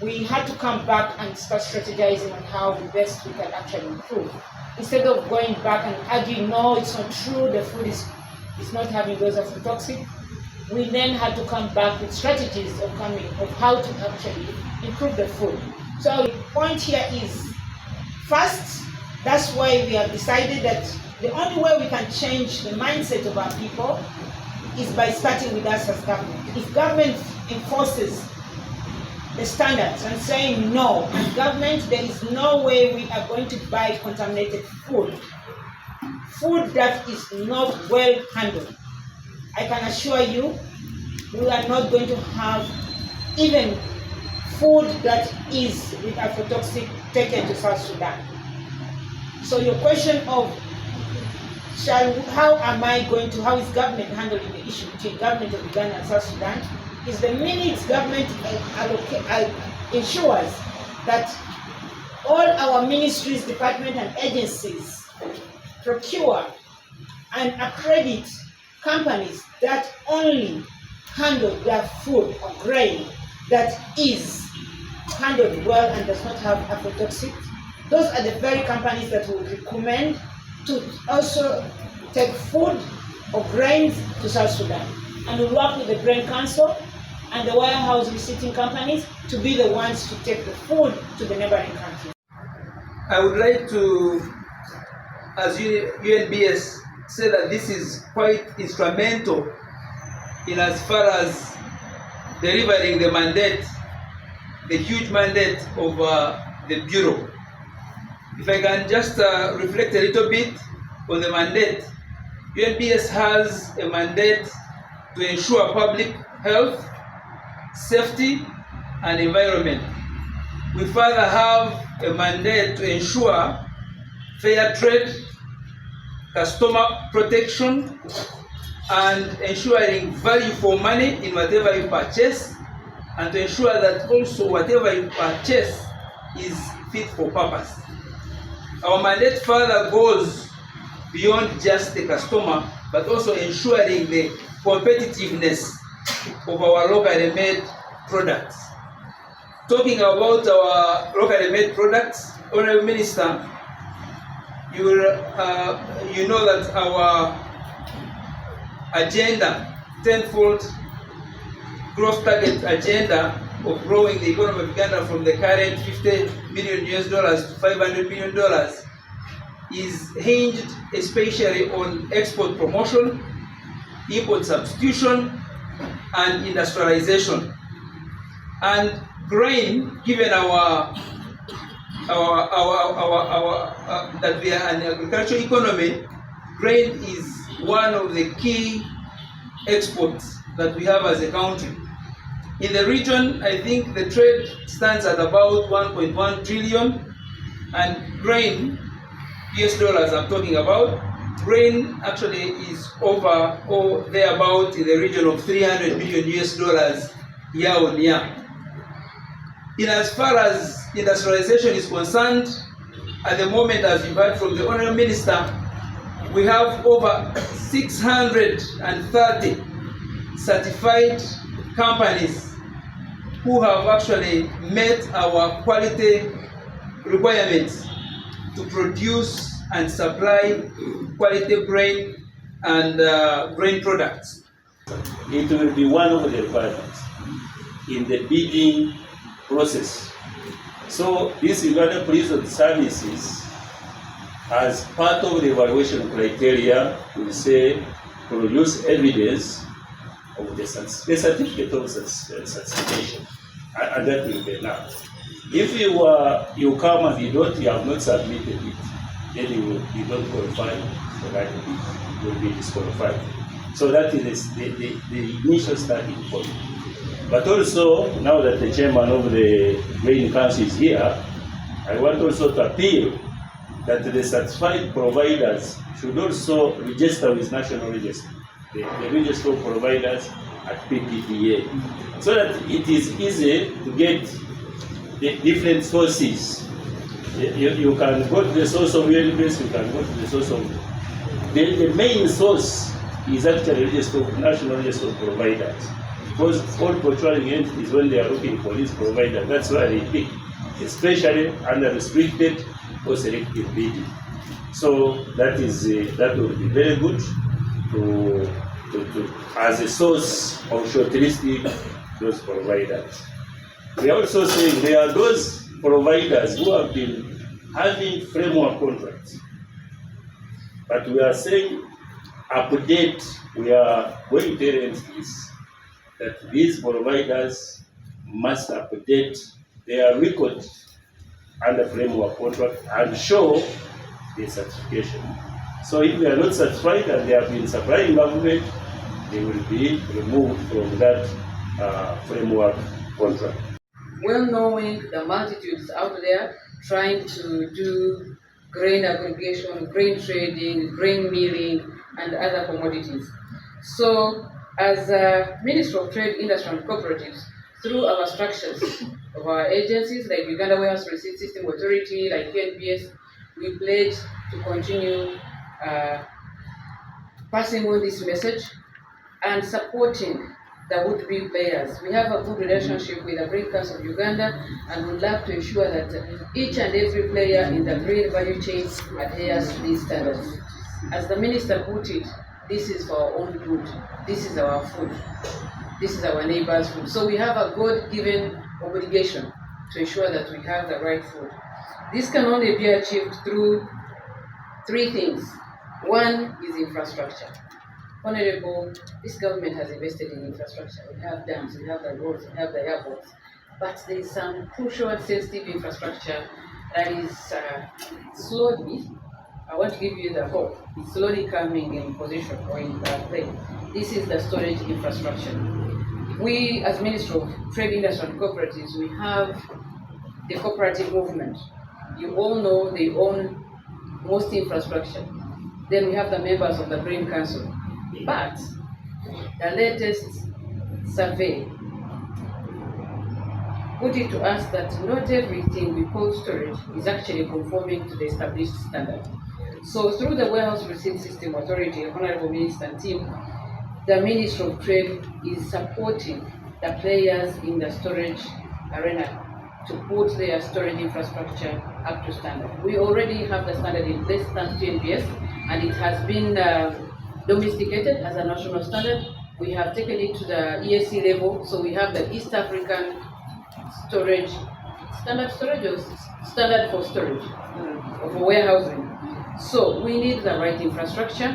we had to come back and start strategizing on how the best we can actually improve. Instead of going back and arguing, no, it's not true, the food is not having those aflatoxin, we then had to come back with strategies of how to actually improve the food. So the point here is, first, that's why we have decided that the only way we can change the mindset of our people is by starting with us as government. If government enforces the standards and saying no, as government, there is no way we are going to buy contaminated food that is not well handled. I can assure you, we are not going to have even food that is with aflatoxin taken to South Sudan. So your question of how is government handling the issue between government of Uganda and South Sudan, is the minute government ensures that all our ministries, departments, and agencies procure and accredit companies that only handle their food or grain that is handled well and does not have aflatoxin. Those are the very companies that we would recommend to also take food or grains to South Sudan. And we'll work with the Grain Council and the warehouse receipting companies to be the ones to take the food to the neighboring countries. I would like to, as UNBS, say that this is quite instrumental in as far as delivering the mandate, the huge mandate of the Bureau. If I can just reflect a little bit on the mandate, UNBS has a mandate to ensure public health, safety, and environment. We further have a mandate to ensure fair trade, customer protection, and ensuring value for money in whatever you purchase, and to ensure that also whatever you purchase is fit for purpose. Our mandate further goes beyond just the customer, but also ensuring the competitiveness of our locally made products. Talking about our locally made products, Honorable Minister, you know that our agenda, tenfold growth target agenda of growing the economy of Uganda from the current $50 billion to $500 billion is hinged especially on export promotion, import substitution, and industrialization. And grain, given that we are an agricultural economy, grain is one of the key exports that we have as a country. In the region, I think the trade stands at about 1.1 trillion, and grain, US dollars I'm talking about, grain actually is over or thereabout in the region of 300 billion US dollars year on year. In as far as industrialization is concerned, at the moment, as you've heard from the Honorable Minister, we have over 630 certified companies who have actually met our quality requirements to produce and supply quality grain and grain products. It will be one of the requirements in the bidding process. So this Uganda Police Services, as part of the evaluation criteria, will say produce evidence of the certificate of certification, and that will be enough. If you come and you have not submitted it, then you don't qualify for that, you will be disqualified. So that is the initial starting point. But also, now that the chairman of the Grain Council is here, I want also to appeal that the certified providers should also register with National Register, the register of providers at PPPA, so that it is easy to get the different sources. You can go to the source of your base, you can go to the source of... The main source is actually National Register of Providers. because all procuring entities, when they are looking for this provider, that's why they pick, especially under restricted or selective bidding. So that would be very good to as a source of shortlisting those providers. We are also saying there are those providers who have been having framework contracts, but we are saying update. We are going to tell entities that these providers must update their record under framework contract and show the certification. So if they are not certified and they have been supplying government, they will be removed from that framework contract. Well knowing the multitudes out there trying to do grain aggregation, grain trading, grain milling, and other commodities. So as a Ministry of Trade, Industry and Cooperatives, through our structures of our agencies like Uganda Warehouse Receipt System Authority, like UNBS, we pledge to continue passing on this message and supporting the would-be players. We have a good relationship with the Grain Council of Uganda and would love to ensure that each and every player in the grain value chain adheres to these standards. As the Minister put it, this is for our own good. This is our food. This is our neighbor's food. So we have a God-given obligation to ensure that we have the right food. This can only be achieved through three things. One is infrastructure. Honorable, this government has invested in infrastructure. We have dams, we have the roads, we have the airports, but there is some crucial and sensitive infrastructure that is slowly, I want to give you the hope, it's slowly coming in position or in play. This is the storage infrastructure. We, as Ministry of Trade, Industry and Cooperatives, we have the cooperative movement. You all know they own most infrastructure. Then we have the members of the Grain Council. But the latest survey put it to us that not everything we call storage is actually conforming to the established standard. So through the Warehouse Receipt System Authority, Honorable Minister and team, the Ministry of Trade is supporting the players in the storage arena to put their storage infrastructure up to standard. We already have the standard in place, thanks to NBS, and it has been domesticated as a national standard. We have taken it to the EAC level, so we have the East African storage, standard storage or standard for storage, for warehousing. So we need the right infrastructure,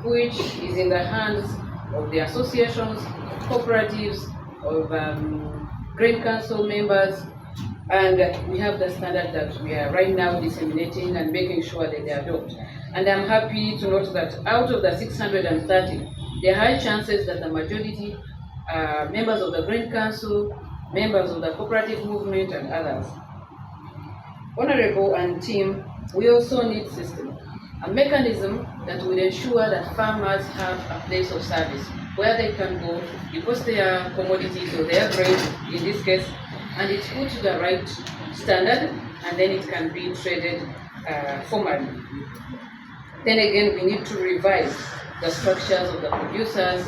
which is in the hands of the associations, cooperatives, of Grain Council members, and we have the standard that we are right now disseminating and making sure that they adopt. And I'm happy to note that out of the 630, there are high chances that the majority are members of the Grain Council, members of the cooperative movement, and others. Honorable and team, we also need system, a mechanism that will ensure that farmers have a place of service where they can go, because their commodities or their grain, in this case, and it's put to the right standard, and then it can be traded formally. Then again, we need to revise the structures of the producers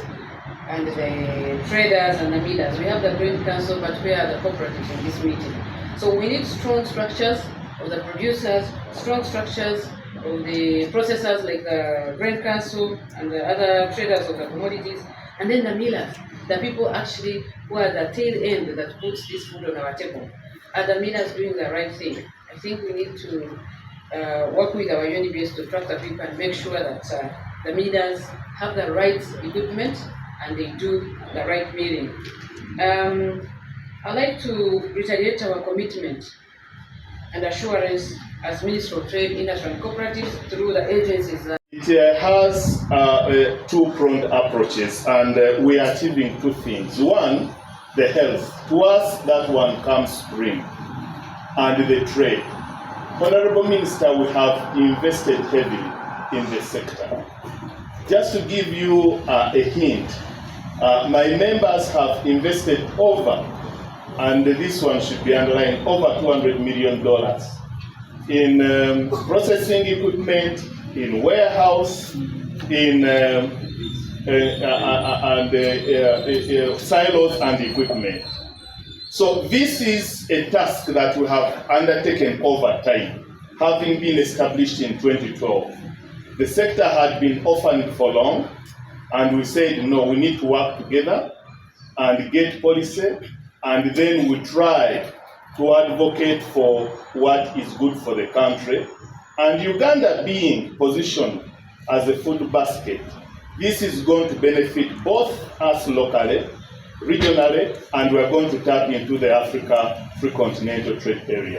and the traders and the millers. We have the Grain Council, but we are the cooperatives in this meeting. So we need strong structures of the producers, strong structures of the processors like the Grain Council and the other traders of the commodities, and then the millers, the people actually who are the tail end that puts this food on our table. Are the millers doing the right thing? I think we need to work with our UNBS to track the people and make sure that the millers have the right equipment and they do the right milling. I'd like to reiterate our commitment and assurance as Minister of Trade, Industry and Cooperatives through the agencies. It has two-pronged approaches, and we are achieving two things. One, the health. To us, that one comes green, and the trade. Honorable Minister, we have invested heavily in the sector. Just to give you a hint, my members have invested over, and this one should be underlined, over $200 million in processing equipment, in warehouse, in silos and equipment. So this is a task that we have undertaken over time, having been established in 2012. The sector had been orphaned for long, and we said, no, we need to work together and get policy, and then we try to advocate for what is good for the country. And Uganda being positioned as a food basket, this is going to benefit both us locally, regionally, and we are going to tap into the Africa Free Continental Trade Area.